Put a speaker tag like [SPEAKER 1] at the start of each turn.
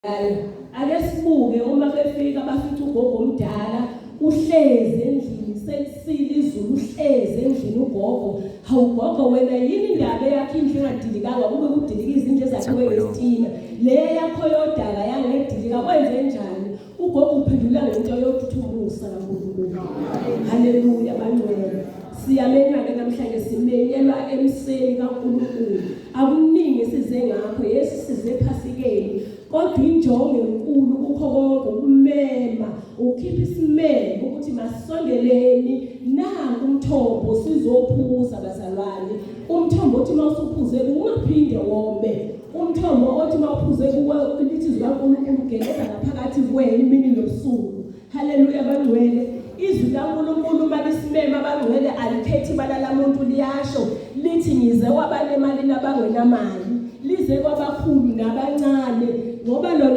[SPEAKER 1] ake sibuke uma befika bafithi ugogo omdala uhlezi endlini selisile izulu uhlezi endlini ugogo hawugogo wena yini indaba yakhe indlu engadilikanga kube kudilika izinto ezakhiwe ngezitina le yakho yodala yangedilika kwenze njani ugogo uphendula ngento yokuthumusa kaNkulunkulu haleluya bangcwele siyamenya ke namhlanje simenyelwa emseni kaNkulunkulu akuningi size ngakho Yesu size phasikeni kodwa injongo enkulu kukho konke ukumema ukhipha isimemo ukuthi masondeleni nangu umthombo sizophuza bazalwane umthombo othi mawusuphuze ungaphinde wome umthombo othi mawuphuze kuwe lithi zikaNkulunkulu ugeleza ngaphakathi kuwena imini nobusuku haleluya bangcwele izwi laNkulunkulu malisimema bangcwele alikhethi balala umuntu liyasho lithi ngize kwabanemali nabangenamali lize kwabakhulu nabancane ngoba lo